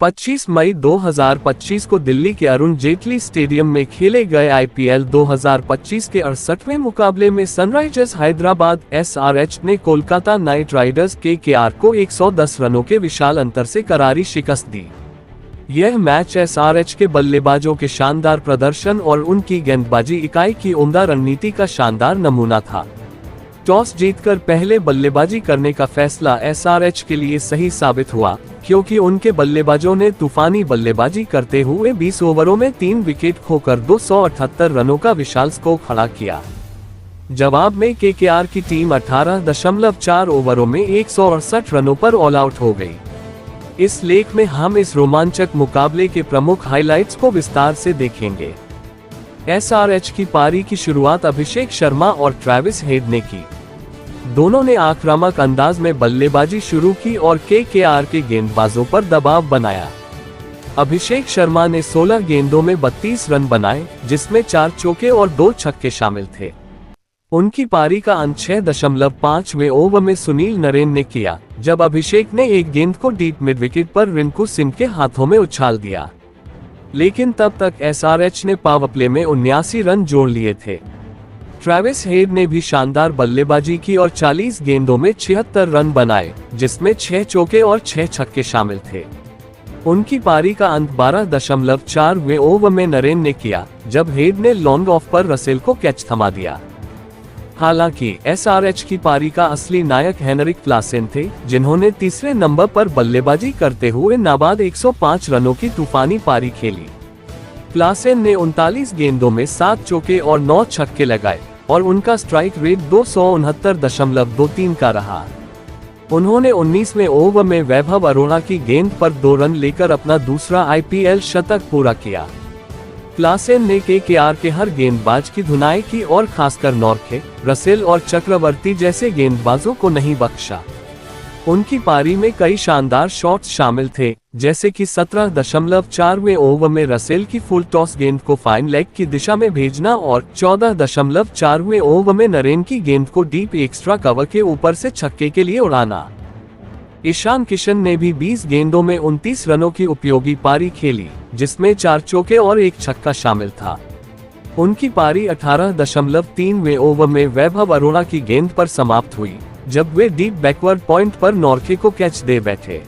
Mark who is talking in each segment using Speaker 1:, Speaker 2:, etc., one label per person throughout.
Speaker 1: 25 मई 2025 को दिल्ली के अरुण जेटली स्टेडियम में खेले गए आईपीएल 2025 के 68वें मुकाबले में सनराइजर्स हैदराबाद एसआरएच ने कोलकाता नाइट राइडर्स केकेआर को 110 रनों के विशाल अंतर से करारी शिकस्त दी। यह मैच एसआरएच के बल्लेबाजों के शानदार प्रदर्शन और उनकी गेंदबाजी इकाई की उम्दा रणनीति का शानदार नमूना था। टॉस जीतकर पहले बल्लेबाजी करने का फैसला एसआरएच के लिए सही साबित हुआ, क्योंकि उनके बल्लेबाजों ने तूफानी बल्लेबाजी करते हुए 20 ओवरों में 3 विकेट खोकर 278 रनों का विशाल स्कोर खड़ा किया। जवाब में केकेआर की टीम 18.4 ओवरों में 168 रनों पर ऑल आउट हो गई। इस लेख में हम इस रोमांचक मुकाबले के प्रमुख हाइलाइट्स को विस्तार से देखेंगे। एसआरएच की पारी की शुरुआत अभिषेक शर्मा और ट्रेविस हेड ने की। दोनों ने आक्रामक अंदाज में बल्लेबाजी शुरू की और केकेआर के गेंदबाजों पर दबाव बनाया। अभिषेक शर्मा ने 16 गेंदों में 32 रन बनाए, जिसमें 4 चौके और 2 छक्के शामिल थे। उनकी पारी का अंत 6.5वें ओवर में सुनील नरेन ने किया, जब अभिषेक ने एक गेंद को डीप मिड विकेट पर रिंकू सिंह के हाथों में उछाल दिया। लेकिन तब तक एसआरएच ने पावर प्ले में 79 रन जोड़ लिए थे। ट्रेविस हेड ने भी शानदार बल्लेबाजी की और 40 गेंदों में 76 रन बनाए, जिसमें 6 चौके और 6 छक्के शामिल थे। उनकी पारी का अंत 12.4वें ओवर में नरेन ने किया, जब हेड ने लॉन्ग ऑफ पर रसेल को कैच थमा दिया। हालांकि एसआरएच की पारी का असली नायक हेनरिक क्लासेन थे, जिन्होंने तीसरे नंबर पर बल्लेबाजी करते हुए नाबाद 105 रनों की तूफानी पारी खेली। क्लासेन ने 39 गेंदों में 7 चौके और 9 छक्के लगाए और उनका स्ट्राइक रेट 269.23 का रहा। उन्होंने 19वें ओवर में वैभव अरोड़ा की गेंद पर 2 रन लेकर अपना दूसरा आईपीएल शतक पूरा किया। क्लासेन ने केकेआर के हर गेंदबाज की धुनाई की और खासकर नॉर्खे, रसेल और चक्रवर्ती जैसे गेंदबाजों को नहीं बख्शा। उनकी पारी में कई शानदार शॉट्स शामिल थे, जैसे कि 17.4वें ओवर में रसेल की फुल टॉस गेंद को फाइन लेग की दिशा में भेजना और 14.4वें ओवर में नरेन की गेंद को डीप एक्स्ट्रा कवर के ऊपर से छक्के के लिए उड़ाना। ईशान किशन ने भी 20 गेंदों में 29 रनों की उपयोगी पारी खेली, जिसमें 4 चौके और 1 छक्का शामिल था। उनकी पारी 18.3वें ओवर में वैभव अरोड़ा की गेंद पर समाप्त हुई, जब वे डीप बैकवर्ड पॉइंट पर नॉर्खे को कैच दे बैठे।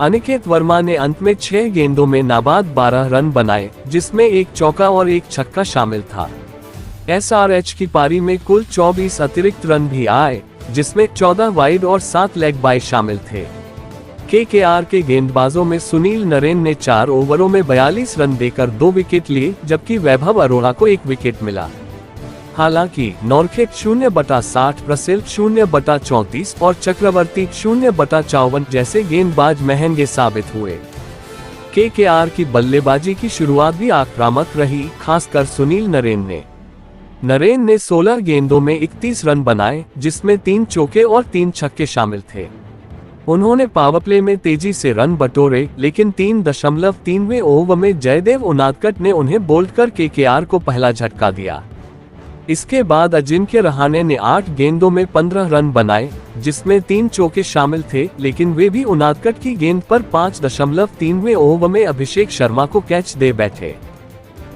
Speaker 1: अनिकेत वर्मा ने अंत में 6 गेंदों में नाबाद 12 रन बनाए, जिसमें 1 चौका और 1 छक्का शामिल था। एसआरएच की पारी में कुल 24 अतिरिक्त रन भी आए, जिसमें 14 वाइड और 7 लेग बाय शामिल थे। केकेआर के गेंदबाजों में सुनील नरेन ने 4 ओवरों में 42 रन देकर 2 विकेट लिए, जबकि वैभव अरोड़ा को 1 विकेट मिला। हालांकि नॉर्खे 0/60, रसेल 0/34 और चक्रवर्ती 0/54 जैसे गेंदबाज महंगे साबित हुए। केकेआर की बल्लेबाजी की शुरुआत भी आक्रामक रही, खासकर सुनील नरेन ने 16 गेंदों में 31 रन बनाए, जिसमें 3 चौके और 3 छक्के शामिल थे। उन्होंने पावर प्ले में तेजी से रन बटोरे, लेकिन 3.3वें ओवर में जयदेव उनादकट ने उन्हें बोल्ड कर केकेआर को पहला झटका दिया। इसके बाद अजिंक्य रहाणे ने 8 गेंदों में 15 रन बनाए, जिसमें 3 चौके शामिल थे, लेकिन वे भी उनादकट की गेंद पर 5.3वें ओवर में अभिषेक शर्मा को कैच दे बैठे।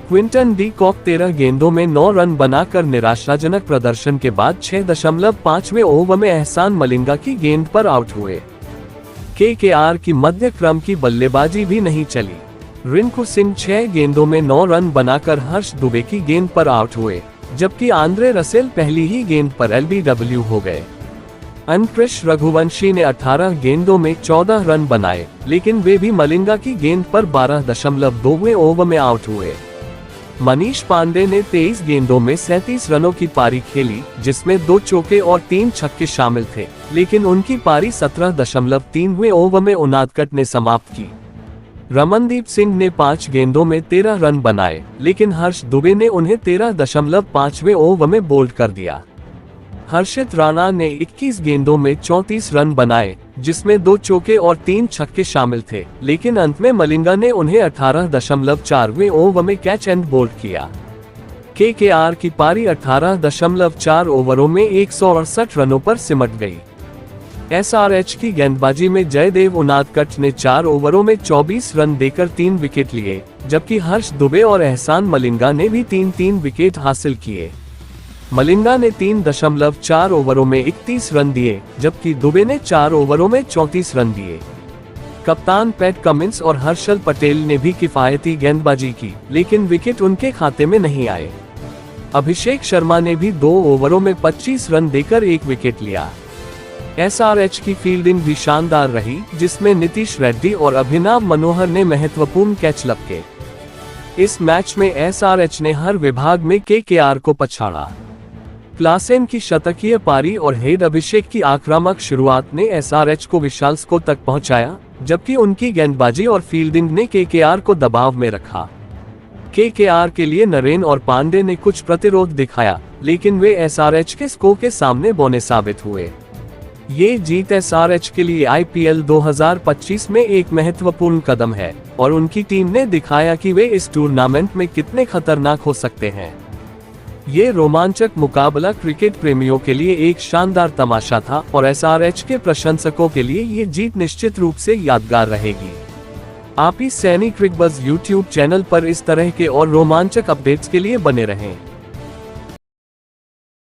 Speaker 1: क्विंटन डी कॉक 13 गेंदों में 9 रन बनाकर निराशाजनक प्रदर्शन के बाद 6.5वें ओवर में एहसान मलिंगा की गेंद पर आउट हुए। केकेआर की मध्य क्रम की बल्लेबाजी भी नहीं चली। रिंकू सिंह 6 गेंदों में 9 रन बनाकर हर्ष दुबे की गेंद पर आउट हुए, जबकि आंद्रे रसेल पहली ही गेंद पर एलबीडब्ल्यू हो गए। अनक्रिश रघुवंशी ने 18 गेंदों में 14 रन बनाए, लेकिन वे भी मलिंगा की गेंद पर 12.2वें ओवर में आउट हुए। मनीष पांडे ने 23 गेंदों में 37 रनों की पारी खेली, जिसमें 2 चौके और 3 छक्के शामिल थे, लेकिन उनकी पारी 17.3वें ओवर में उनादकट ने समाप्त की। रमनदीप सिंह ने 5 गेंदों में 13 रन बनाए, लेकिन हर्ष दुबे ने उन्हें 13.5वें ओवर में बोल्ड कर दिया। हर्षित राणा ने 21 गेंदों में 34 रन बनाए, जिसमें 2 चौके और 3 छक्के शामिल थे, लेकिन अंत में मलिंगा ने उन्हें 18.4वें ओवर में कैच एंड बोल्ड किया। केकेआर की पारी 18.4 ओवरों में 168 रनों पर सिमट गई। एसआरएच की गेंदबाजी में जयदेव उनादकट ने 4 ओवरों में 24 रन देकर 3 विकेट लिए, जबकि हर्ष दुबे और एहसान मलिंगा ने भी 3-3 विकेट हासिल किए। मलिंगा ने 3.4 ओवरों में 31 रन दिए, जबकि दुबे ने 4 ओवरों में 34 रन दिए। कप्तान पैट कमिंस और हर्षल पटेल ने भी किफायती गेंदबाजी की, लेकिन विकेट उनके खाते में नहीं आए। अभिषेक शर्मा ने भी 2 ओवरों में 25 रन देकर 1 विकेट लिया। एसआरएच की फील्डिंग भी शानदार रही, जिसमें नीतीश रेड्डी और अभिनव मनोहर ने महत्वपूर्ण कैच लपके। इस मैच में एसआरएच ने हर विभाग में केकेआर को पछाड़ा। क्लासेन की शतकीय पारी और हेड अभिषेक की आक्रामक शुरुआत ने एसआरएच को विशाल स्कोर तक पहुंचाया, जबकि उनकी गेंदबाजी और फील्डिंग ने केकेआर को दबाव में रखा। केकेआर के लिए नरेन और पांडे ने कुछ प्रतिरोध दिखाया, लेकिन वे एसआरएच के स्कोर के सामने बौने साबित हुए। ये जीत एसआरएच के लिए आईपीएल 2025 में एक महत्वपूर्ण कदम है और उनकी टीम ने दिखाया कि वे इस टूर्नामेंट में कितने खतरनाक हो सकते हैं। ये रोमांचक मुकाबला क्रिकेट प्रेमियों के लिए एक शानदार तमाशा था और एसआरएच के प्रशंसकों के लिए ये जीत निश्चित रूप से यादगार रहेगी। आप इस सैनी क्रिकबज़ यूट्यूब चैनल पर इस तरह के और रोमांचक अपडेट्स के लिए बने रहें।